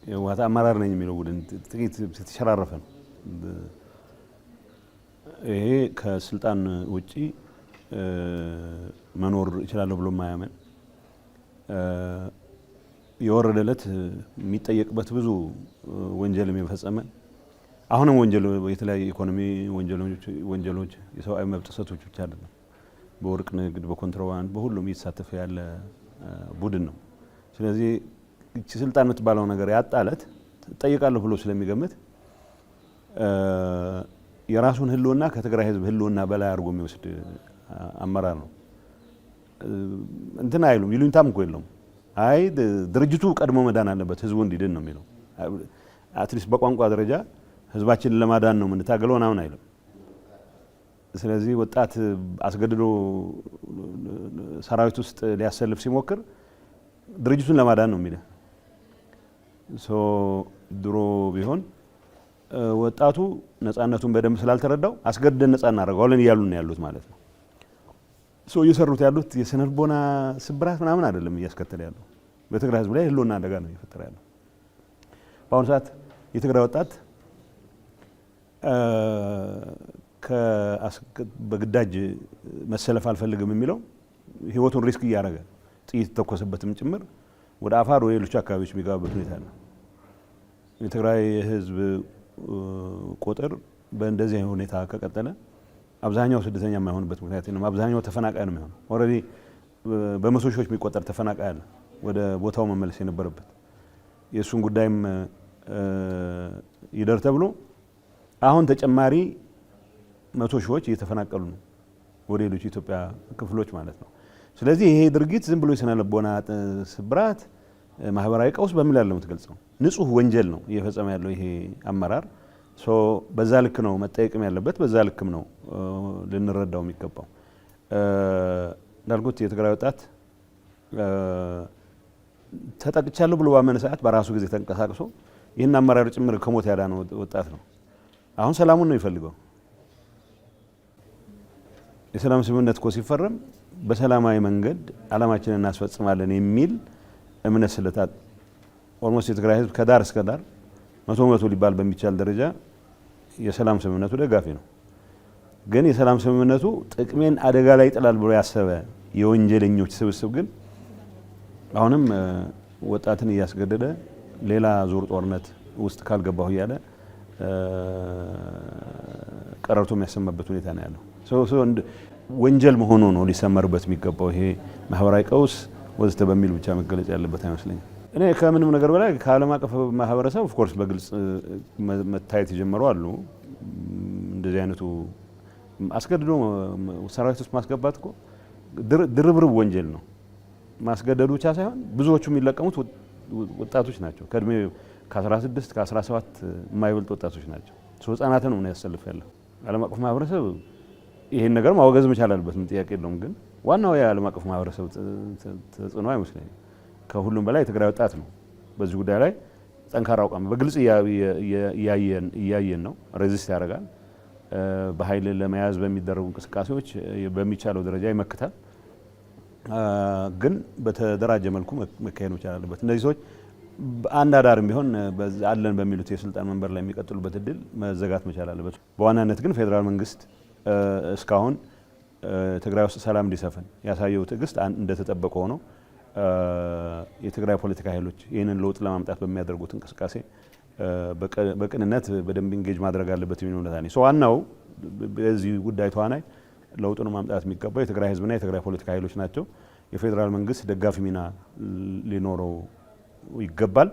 የህወሓት አመራር ነኝ የሚለው ቡድን ጥቂት ተሸራረፈ ነው። ይሄ ከስልጣን ውጪ መኖር ይችላል ብሎ ማያመን የወረደለት የሚጠየቅበት ብዙ ወንጀል የሚፈጸመ አሁንም ወንጀል የተለያየ ኢኮኖሚ ወንጀሎች የሰብአዊ መብት ጥሰቶች ብቻ አይደለም፣ በወርቅ ንግድ በኮንትሮባንድ በሁሉም እየተሳተፈ ያለ ቡድን ነው። ስለዚህ እቺ ስልጣን የምትባለው ነገር ያጣለት ጠይቃለሁ ብሎ ስለሚገምት የራሱን ህልውና ከትግራይ ህዝብ ህልውና በላይ አድርጎ የሚወስድ አመራር ነው። እንትን አይሉም ይሉኝታም እኮ የለውም። አይ ድርጅቱ ቀድሞ መዳን አለበት ህዝቡ እንዲድን ነው የሚለው። አትሊስት በቋንቋ ደረጃ ህዝባችንን ለማዳን ነው የምንታገለው ምናምን አይልም። ስለዚህ ወጣት አስገድዶ ሰራዊት ውስጥ ሊያሰልፍ ሲሞክር ድርጅቱን ለማዳን ነው የሚለው። ድሮ ቢሆን ወጣቱ ነፃነቱን በደንብ ስላልተረዳው አስገድደን ነፃ እናደርገዋለን እያሉ ነው ያሉት ማለት ነው። እየሰሩት ያሉት የስነልቦና ስብራት ምናምን አይደለም እያስከተለ ያለው በትግራይ ህዝብ ላይ ህልውና አደጋ ነው እየፈጠረ ያለው። በአሁኑ ሰዓት የትግራይ ወጣት በግዳጅ መሰለፍ አልፈልግም የሚለው ህይወቱን ሪስክ እያደረገ ጥይት ተኮሰበትም ጭምር ወደ አፋር ወይ ሌሎች አካባቢዎች የሚገባበት ሁኔታ ነው። የትግራይ ህዝብ ቁጥር በእንደዚህ ሁኔታ ከቀጠለ አብዛኛው ስደተኛ የማይሆንበት ምክንያት ነው። አብዛኛው ተፈናቃይ ነው የሚሆነው። ኦልሬዲ በመቶ ሺዎች የሚቆጠር ተፈናቃይ አለ ወደ ቦታው መመለስ የነበረበት። የእሱን ጉዳይም ይደር ተብሎ አሁን ተጨማሪ መቶ ሺዎች እየተፈናቀሉ ነው ወደ ሌሎች ኢትዮጵያ ክፍሎች ማለት ነው። ስለዚህ ይሄ ድርጊት ዝም ብሎ የስነ ልቦና ስብራት ማህበራዊ ቀውስ በሚል ያለው የምትገልጸው ንጹህ ወንጀል ነው እየፈጸመ ያለው ይሄ አመራር። በዛ ልክ ነው መጠየቅም ያለበት፣ በዛ ልክም ነው ልንረዳው የሚገባው። እንዳልኩት የትግራይ ወጣት ተጠቅቻለሁ ብሎ ባመነ ሰዓት በራሱ ጊዜ ተንቀሳቅሶ ይህን አመራር ጭምር ከሞት ያዳነ ወጣት ነው። አሁን ሰላሙን ነው ይፈልገው። የሰላም ስምምነት እኮ ሲፈረም በሰላማዊ መንገድ አላማችንን እናስፈጽማለን የሚል እምነት ስለታት ኦልሞስት የትግራይ ህዝብ ከዳር እስከ ዳር መቶ ሊባል በሚቻል ደረጃ የሰላም ስምምነቱ ደጋፊ ነው። ግን የሰላም ስምምነቱ ጥቅሜን አደጋ ላይ ይጥላል ብሎ ያሰበ የወንጀለኞች ስብስብ ግን አሁንም ወጣትን እያስገደደ ሌላ ዙር ጦርነት ውስጥ ካልገባሁ እያለ ቀረርቶ የሚያሰማበት ሁኔታ ነው ያለው። ወንጀል መሆኑ ነው ሊሰመርበት የሚገባው። ይሄ ማህበራዊ ቀውስ ወዘተ በሚል ብቻ መገለጽ ያለበት አይመስለኝም። እኔ ከምንም ነገር በላይ ከዓለም አቀፍ ማህበረሰብ ኦፍ ኮርስ በግልጽ መታየት የጀመሩ አሉ። እንደዚህ አይነቱ አስገድዶ ሰራዊት ውስጥ ማስገባት እኮ ድርብርብ ወንጀል ነው። ማስገደዱ ብቻ ሳይሆን ብዙዎቹ የሚለቀሙት ወጣቶች ናቸው። ከእድሜ ከ16 ከ17 የማይበልጥ ወጣቶች ናቸው። ህጻናትን ነው ያሰልፍ ያለው። ዓለም አቀፍ ማህበረሰብ ይሄን ነገር ማወገዝ መቻል አለበት፣ ምን ጥያቄ የለውም። ግን ዋናው የዓለም አቀፍ ማህበረሰብ ተጽዕኖ አይመስለኝም። ከሁሉም በላይ የትግራይ ወጣት ነው በዚህ ጉዳይ ላይ ጠንካራ አቋም በግልጽ እያየን ነው። ሬዚስት ያደርጋል። በኃይል ለመያዝ በሚደረጉ እንቅስቃሴዎች በሚቻለው ደረጃ ይመክታል። ግን በተደራጀ መልኩ መካሄድ መቻል አለበት። እነዚህ ሰዎች አንድ አዳርም ቢሆን አለን በሚሉት የስልጣን መንበር ላይ የሚቀጥሉበት እድል መዘጋት መቻል አለበት። በዋናነት ግን ፌዴራል መንግስት እስካሁን ትግራይ ውስጥ ሰላም እንዲሰፍን ያሳየው ትዕግስት እንደተጠበቀ ሆኖ የትግራይ ፖለቲካ ኃይሎች ይህንን ለውጥ ለማምጣት በሚያደርጉት እንቅስቃሴ በቅንነት በደንብ ኢንጌጅ ማድረግ አለበት የሚል እምነት አለኝ። ዋናው በዚህ ጉዳይ ተዋናይ ለውጡን ማምጣት የሚገባው የትግራይ ህዝብና የትግራይ ፖለቲካ ኃይሎች ናቸው። የፌዴራል መንግስት ደጋፊ ሚና ሊኖረው ይገባል።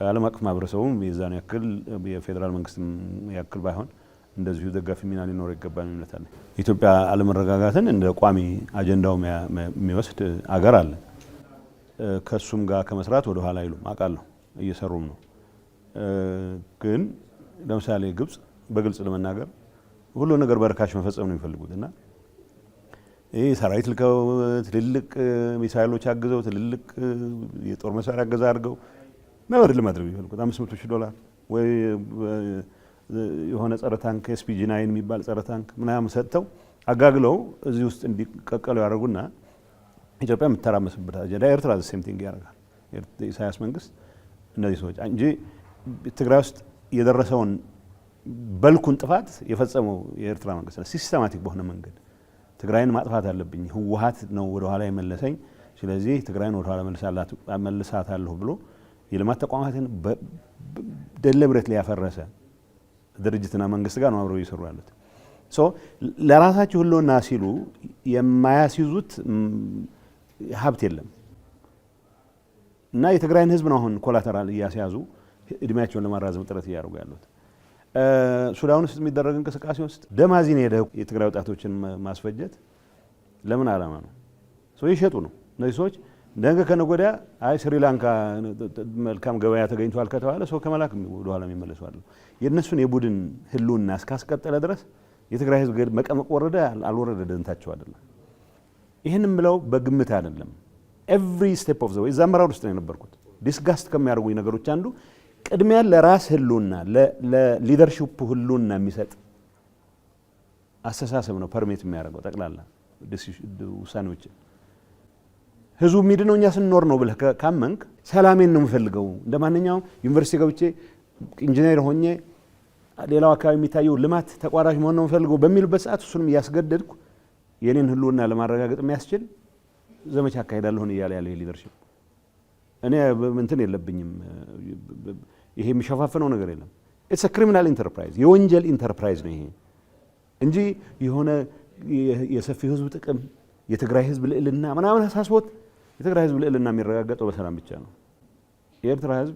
ዓለም አቀፍ ማህበረሰቡም የዛን ያክል የፌዴራል መንግስት ያክል ባይሆን እንደዚሁ ደጋፊ ሚና ሊኖረው ይገባል እምነት አለኝ። ኢትዮጵያ አለመረጋጋትን እንደ ቋሚ አጀንዳው የሚወስድ አገር አለ። ከሱም ጋር ከመስራት ወደ ኋላ አይሉም፣ አውቃለሁ፣ እየሰሩም ነው። ግን ለምሳሌ ግብጽ በግልጽ ለመናገር ሁሉ ነገር በርካሽ መፈጸም ነው የሚፈልጉት እና ይህ ሰራዊት ልከው ትልልቅ ሚሳይሎች አግዘው ትልልቅ የጦር መሳሪያ አገዛ አድርገው ነበር ለማድረግ የሚፈልጉት $500,000 ወይ የሆነ ጸረ ታንክ SPG-9 የሚባል ጸረ ታንክ ምናምን ሰጥተው አጋግለው እዚህ ውስጥ እንዲቀቀሉ ያደርጉና ኢትዮጵያ የምትተራመስበት አጀንዳ ኤርትራ ሴም ቲንግ ያደርጋል። የኢሳያስ መንግስት እነዚህ ሰዎች እንጂ ትግራይ ውስጥ የደረሰውን በልኩን ጥፋት የፈጸመው የኤርትራ መንግስት ነው። ሲስተማቲክ በሆነ መንገድ ትግራይን ማጥፋት አለብኝ፣ ህወሓት ነው ወደ ኋላ የመለሰኝ፣ ስለዚህ ትግራይን ወደ ኋላ መልሳታለሁ ብሎ የልማት ተቋማትን ደሊብሬት ያፈረሰ ድርጅትና መንግስት ጋር ነው አብረው እየሰሩ ያሉት። ለራሳቸው ህልውና ሲሉ የማያስይዙት ሀብት የለም እና የትግራይን ህዝብ ነው አሁን ኮላተራል እያስያዙ እድሜያቸውን ለማራዘም ጥረት እያደረጉ ያሉት። ሱዳን ውስጥ የሚደረግ እንቅስቃሴ ውስጥ ደማዚን ሄደ የትግራይ ወጣቶችን ማስፈጀት ለምን ዓላማ ነው? ይሸጡ ነው እነዚህ ሰዎች። ነገ ከነገ ወዲያ አይ ስሪላንካ መልካም ገበያ ተገኝቷል ከተባለ ሰው ከመላክ ወደ ኋላ የሚመለሱ አሉ። የእነሱን የቡድን ህልውና እስካስቀጠለ ድረስ የትግራይ ህዝብ መቀመቅ ወረደ አልወረደ ደንታቸው አይደለም። ይህንም ብለው በግምት አይደለም። ኤቭሪ ስቴፕ ኦፍ ዘ ዌይ እዛ አመራር ውስጥ ነው የነበርኩት። ዲስጋስት ከሚያደርጉኝ ነገሮች አንዱ ቅድሚያ ለራስ ህልውና ለሊደርሺፕ ህልውና የሚሰጥ አስተሳሰብ ነው ፐርሜት የሚያደርገው ጠቅላላ ውሳኔዎችን። ህዝቡ የሚድነው እኛ ስንኖር ነው ብለህ ካመንክ ሰላሜን ነው የምፈልገው፣ እንደ ማንኛውም ዩኒቨርሲቲ ገብቼ ኢንጂነር ሆኜ ሌላው አካባቢ የሚታየው ልማት ተቋራጭ መሆን ነው የምፈልገው በሚልበት ሰዓት እሱንም እያስገደድኩ የኔን ህልውና ለማረጋገጥ የሚያስችል ዘመቻ አካሄዳለሁ እያለ ያለ ሊደርሺፕ እኔ እንትን የለብኝም። ይሄ የሚሸፋፍነው ነገር የለም። ኢትስ አ ክሪሚናል ኢንተርፕራይዝ፣ የወንጀል ኢንተርፕራይዝ ነው ይሄ እንጂ የሆነ የሰፊው ህዝብ ጥቅም የትግራይ ህዝብ ልዕልና ምናምን አሳስቦት የትግራይ ህዝብ ልዕልና የሚረጋገጠው በሰላም ብቻ ነው። የኤርትራ ህዝብ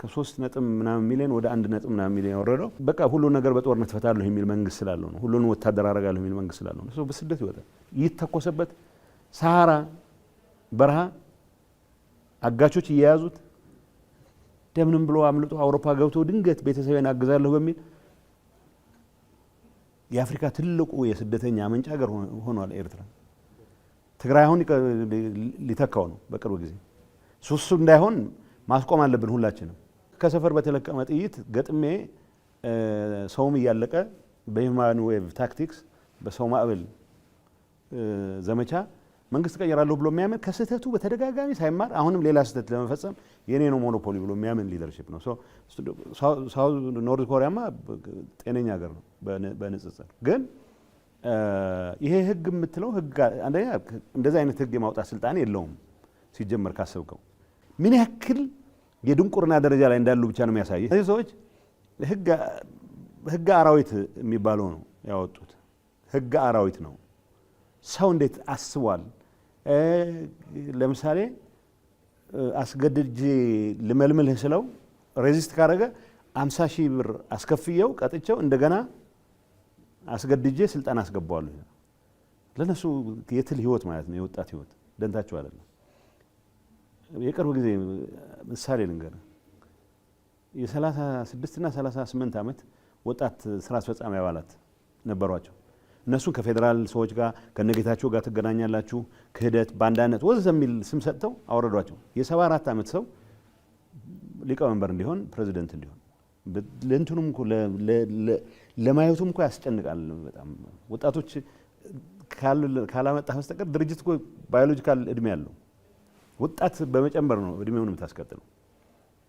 ከ3 ነጥብ ምናምን ሚሊዮን ወደ 1 ነጥብ ምናምን ሚሊዮን ያወረደው በቃ ሁሉን ነገር በጦርነት ፈታለሁ የሚል መንግስት ስላለው ነው። ሁሉን ወታደር አደርጋለሁ የሚል መንግስት ስላለው ነው። በስደት ይወጣል። ይተኮሰበት ሰሃራ በረሃ አጋቾች እየያዙት ደምንም ብሎ አምልጦ አውሮፓ ገብቶ ድንገት ቤተሰቤን አግዛለሁ በሚል የአፍሪካ ትልቁ የስደተኛ መንጫ ሀገር ሆኗል ኤርትራ። ትግራይ አሁን ሊተካው ነው በቅርብ ጊዜ። ሱሱ እንዳይሆን ማስቆም አለብን ሁላችንም። ከሰፈር በተለቀመ ጥይት ገጥሜ ሰውም እያለቀ በሂውማን ዌቭ ታክቲክስ በሰው ማዕበል ዘመቻ መንግስት ቀይራለሁ ብሎ የሚያምን ከስህተቱ በተደጋጋሚ ሳይማር አሁንም ሌላ ስህተት ለመፈጸም የኔ ነው ሞኖፖሊ ብሎ የሚያምን ሊደርሺፕ ነው። ኖርዝ ኮሪያማ ጤነኛ ሀገር ነው በንጽጽር። ግን ይሄ ህግ የምትለው ህግ አንደኛ እንደዚህ አይነት ህግ የማውጣት ስልጣን የለውም ሲጀመር ካሰብከው። ምን ያክል የድንቁርና ደረጃ ላይ እንዳሉ ብቻ ነው የሚያሳይ። እነዚህ ሰዎች ህግ አራዊት የሚባለው ነው ያወጡት። ህግ አራዊት ነው። ሰው እንዴት አስቧል? ለምሳሌ አስገድጄ ልመልምልህ ስለው ሬዚስት ካረገ 50,000 ብር አስከፍየው ቀጥቼው እንደገና አስገድጄ ስልጣን አስገባዋለሁ። ለነሱ የትል ህይወት ማለት ነው፣ የወጣት ህይወት ደንታቸው አይደለም። የቅርብ ጊዜ ምሳሌ ልንገርህ። የ36 እና 38 ዓመት ወጣት ስራ አስፈጻሚ አባላት ነበሯቸው። እነሱን ከፌዴራል ሰዎች ጋር ከነጌታቸው ጋር ትገናኛላችሁ፣ ክህደት፣ ባንዳነት ወዘተ የሚል ስም ሰጥተው አወረዷቸው። የ74 ዓመት ሰው ሊቀመንበር እንዲሆን ፕሬዚደንት እንዲሆን ለእንትኑም እኮ ለማየቱም እኮ ያስጨንቃል በጣም። ወጣቶች ካላመጣህ በስተቀር ድርጅት እኮ ባዮሎጂካል እድሜ ያለው ወጣት በመጨመር ነው እድሜውን የምታስቀጥለው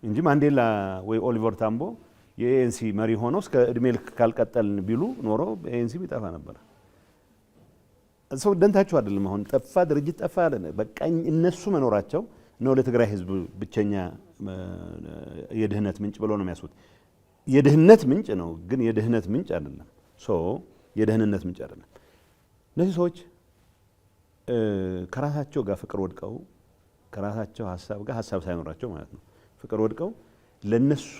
እንጂ ማንዴላ ወይ ኦሊቨር ታምቦ የኤንሲ መሪ ሆኖ እስከ እድሜ ልክ ካልቀጠልን ቢሉ ኖሮ ኤንሲ ቢጠፋ ነበር። ሰው ደንታቸው አይደለም። አሁን ጠፋ ድርጅት ጠፋ በቃ እነሱ መኖራቸው ነው ለትግራይ ህዝብ ብቸኛ የድህነት ምንጭ ብለው ነው የሚያስቡት። የድህነት ምንጭ ነው ግን የድህነት ምንጭ አይደለም። የደህንነት ምንጭ አይደለም። እነዚህ ሰዎች ከራሳቸው ጋር ፍቅር ወድቀው ከራሳቸው ሀሳብ ጋር ሀሳብ ሳይኖራቸው ማለት ነው ፍቅር ወድቀው ለነሱ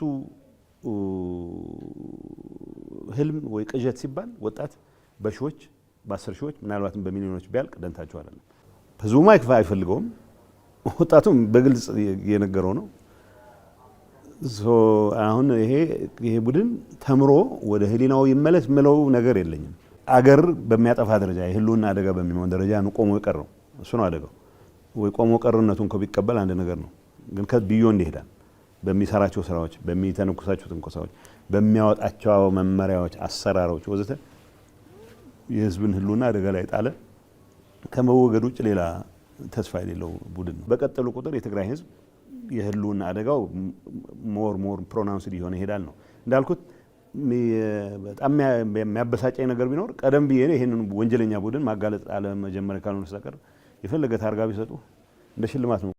ህልም ወይ ቅዠት ሲባል ወጣት በሺዎች በ10 ሺዎች ምናልባትም በሚሊዮኖች ቢያልቅ ደንታቸው አይደለም። ህዝቡም አይፈልገውም። ወጣቱም በግልጽ የነገረው ነው። አሁን ይሄ ቡድን ተምሮ ወደ ህሊናው ይመለስ ምለው ነገር የለኝም። አገር በሚያጠፋ ደረጃ የህልውና አደጋ በሚሆን ደረጃ ነው ቆሞ የቀረው። እሱ ነው አደጋው። ወይ ቆሞ ቀርነቱን ቢቀበል አንድ ነገር ነው። ግን ከቢዮንድ ይሄዳል። በሚሰራቸው ስራዎች፣ በሚተነኩሳቸው ትንኮሳዎች፣ በሚያወጣቸው መመሪያዎች፣ አሰራሮች ወዘተ የህዝብን ህልውና አደጋ ላይ ጣለ። ከመወገድ ውጭ ሌላ ተስፋ የሌለው ቡድን ነው። በቀጠሉ ቁጥር የትግራይ ህዝብ የህልውና አደጋው ሞር ፕሮናውንስድ ይሆነ ይሄዳል ነው እንዳልኩት። በጣም የሚያበሳጨኝ ነገር ቢኖር ቀደም ብዬ ይሄንን ወንጀለኛ ቡድን ማጋለጥ አለ መጀመሪያ ካልሆነ በስተቀር የፈለገ ታርጋ ቢሰጡ እንደ ሽልማት ነው